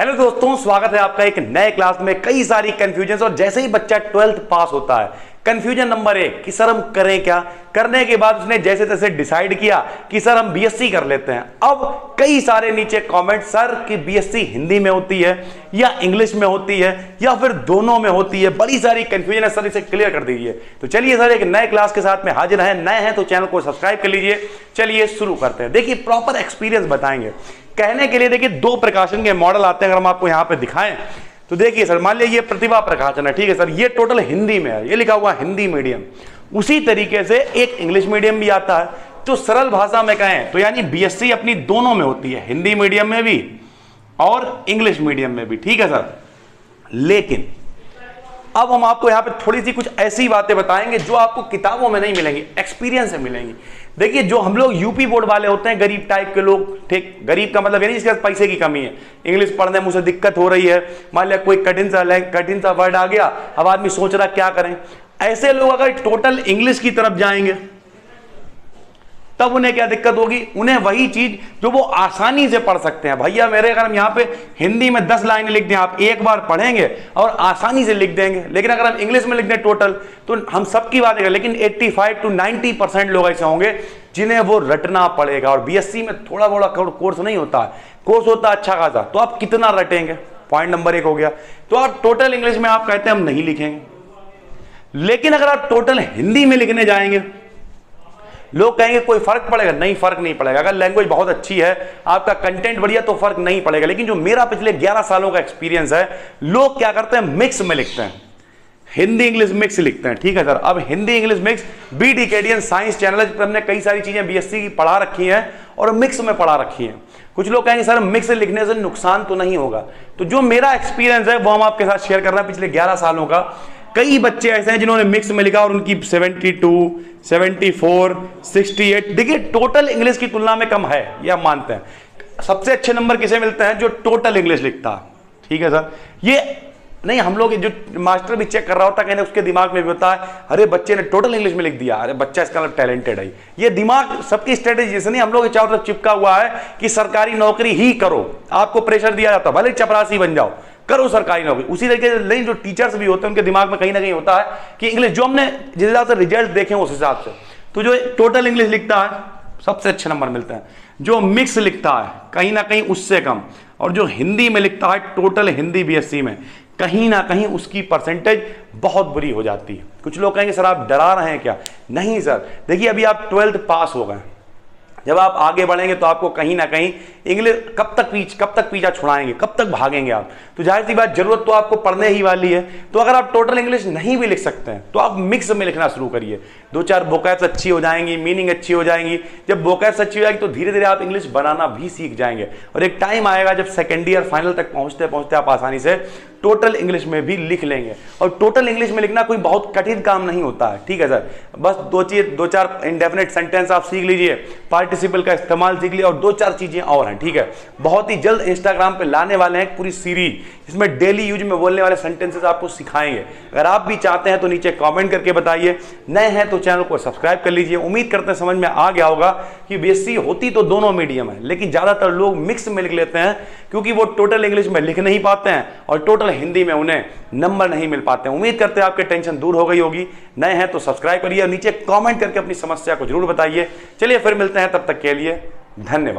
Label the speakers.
Speaker 1: Hello दोस्तों, स्वागत है आपका एक नए क्लास में। कई सारी कंफ्यूजन, और जैसे ही बच्चा 12th पास होता है, कंफ्यूजन नंबर 1 कि सर हम करें क्या। करने के बाद उसने जैसे तैसे डिसाइड किया कि सर हम बीएससी कर लेते हैं। अब कई सारे नीचे कमेंट, सर कि बीएससी हिंदी में होती है या इंग्लिश में होती है या फिर दोनों में होती है, बड़ी सारी कंफ्यूजन है सर, इसे क्लियर कर दीजिए। तो चलिए सर, एक नए क्लास के साथ में हाजिर हैं। नए हैं तो चैनल को सब्सक्राइब कर लीजिए। चलिए शुरू करते हैं। देखिए, प्रॉपर एक्सपीरियंस बताएंगे। कहने के लिए देखिए 2 प्रकाशन के मॉडल आते हैं। अगर हम आपको यहां पे दिखाएं तो देखिए सर, मान लीजिए ये प्रतिभा प्रकाशन है, ठीक है सर, ये टोटल हिंदी में है, ये लिखा हुआ हिंदी मीडियम। उसी तरीके से एक इंग्लिश मीडियम भी आता है। तो सरल भाषा में कहें तो यानी बीएससी अपनी दोनों में होती है, हिंदी मीडियम में भी और इंग्लिश मीडियम में भी, ठीक है सर। लेकिन अब हम आपको यहां पे थोड़ी सी कुछ ऐसी बातें बताएंगे जो आपको किताबों में नहीं मिलेंगी, एक्सपीरियंस से मिलेंगी। देखिए, जो हम लोग यूपी बोर्ड वाले होते हैं, गरीब टाइप के लोग, ठीक, गरीब का मतलब यानी जिसके पैसे की कमी है, इंग्लिश पढ़ने में उसे दिक्कत हो रही है, मान लिया कोई कठिन सा वर्ड आ गया, अब आदमी सोच रहा क्या करें। ऐसे लोग अगर टोटल इंग्लिश की तरफ जाएंगे तब उन्हें क्या दिक्कत होगी, उन्हें वही चीज जो वो आसानी से पढ़ सकते हैं। भैया मेरे, अगर हम यहाँ पे हिंदी में 10 लाइनें लिख दें, आप एक बार पढ़ेंगे और आसानी से लिख देंगे। लेकिन अगर हम इंग्लिश में लिख दें टोटल, तो हम सबकी बात करें, लेकिन 85 to 90% लोग ऐसे होंगे जिन्हें वो रटना पड़ेगा। और बीएससी में थोड़ा बड़ा कोर्स नहीं होता है, कोर्स होता है अच्छा खासा। तो आप कितना रटेंगे, पॉइंट नंबर 1 हो गया। तो आप टोटल इंग्लिश में आप कहते हैं हम नहीं लिखेंगे। लेकिन अगर आप टोटल हिंदी में लिखने जाएंगे, लोग कहेंगे कोई फर्क पड़ेगा, नहीं फर्क नहीं पड़ेगा। अगर लैंग्वेज बहुत अच्छी है, आपका कंटेंट बढ़िया, तो फर्क नहीं पड़ेगा। लेकिन जो मेरा पिछले 11 सालों का एक्सपीरियंस है, लोग क्या करते हैं, मिक्स में लिखते हैं, हिंदी इंग्लिश मिक्स लिखते हैं, ठीक है सर। अब हिंदी इंग्लिश मिक्स बी डिकेडियन साइंस चैनल पर हमने कई सारी चीजें बीएससी की पढ़ा रखी हैं और मिक्स में पढ़ा रखी हैं। कुछ लोग कहेंगे सर मिक्स लिखने से नुकसान तो नहीं होगा। तो जो मेरा एक्सपीरियंस है वो हम आपके साथ शेयर कर रहे हैं पिछले 11 सालों का। कई बच्चे ऐसे हैं जिन्होंने मिक्स में लिखा और उनकी 72, 74, 68, देखिए टोटल इंग्लिश की तुलना में कम है, यह हम मानते हैं। सबसे अच्छे नंबर किसे मिलते हैं, जो टोटल इंग्लिश लिखता है, ठीक है सर। ये नहीं, हम लोग जो मास्टर भी चेक कर रहा होता है, कहने उसके दिमाग में भी होता है, अरे बच्चे ने टोटल इंग्लिश में लिख दिया, अरे बच्चा इसका मतलब टैलेंटेड है। ये दिमाग सबकी स्ट्रेटेजी जैसे नहीं, हम लोग चारों तरफ चिपका हुआ है कि सरकारी नौकरी ही करो, आपको प्रेशर दिया जाता है, भले चपरासी बन जाओ, करो सरकारी नौकरी। उसी तरीके से नहीं, जो टीचर्स भी होते हैं उनके दिमाग में कहीं ना कहीं होता है कि इंग्लिश, जो हमने जिस हिसाब से रिजल्ट देखे उस हिसाब से, तो जो टोटल इंग्लिश लिखता है सबसे अच्छे नंबर मिलते हैं। जो मिक्स लिखता है कहीं ना कहीं उससे कम, और जो हिंदी में लिखता है टोटल हिंदी बीएससी में, कहीं ना कहीं उसकी परसेंटेज बहुत बुरी हो जाती है। कुछ लोग कहेंगे सर आप डरा रहे हैं क्या। नहीं सर, देखिए अभी आप 12th पास हो गए, जब आप आगे बढ़ेंगे तो आपको कहीं ना कहीं इंग्लिश कब तक पीछा छुड़ाएंगे, कब तक भागेंगे आप। तो जाहिर सी बात, जरूरत तो आपको पढ़ने ही वाली है। तो अगर आप टोटल इंग्लिश नहीं भी लिख सकते हैं तो आप मिक्स में लिखना शुरू करिए। 2-4 वोकैब्स अच्छी हो जाएंगी, मीनिंग अच्छी हो जाएंगी। जब वोकैब्स अच्छी हो जाएगी तो धीरे धीरे आप इंग्लिश बनाना भी सीख जाएंगे। और एक टाइम आएगा जब सेकेंड ईयर फाइनल तक पहुंचते पहुंचते आप आसानी से टोटल इंग्लिश में भी लिख लेंगे। और टोटल इंग्लिश में लिखना कोई बहुत कठिन काम नहीं होता है, ठीक है सर। बस 2-4 इंडेफिनिट सेंटेंस आप सीख लीजिए, पार्टिसिपल का इस्तेमाल सीख लिया, और 2-4 चीजें और हैं, ठीक है। बहुत ही जल्द इंस्टाग्राम पे लाने वाले हैं पूरी सीरीज, इसमें डेली यूज में बोलने वाले सेंटेंसेस आपको सिखाएंगे। अगर आप भी चाहते हैं तो नीचे कमेंट करके बताइए। नए हैं तो चैनल को सब्सक्राइब कर लीजिए। उम्मीद करते हैं समझ में आ गया होगा कि बीएससी होती तो दोनों मीडियम है, लेकिन ज्यादातर लोग मिक्स में लिख लेते हैं क्योंकि वो टोटल इंग्लिश में लिख नहीं पाते हैं और टोटल हिंदी में उन्हें नंबर नहीं मिल पाते हैं। उम्मीद करते हैं आपकी टेंशन दूर हो गई होगी। नए हैं तो सब्सक्राइब करिए और नीचे कमेंट करके अपनी समस्या को जरूर बताइए। चलिए फिर मिलते हैं, तब तक के लिए धन्यवाद।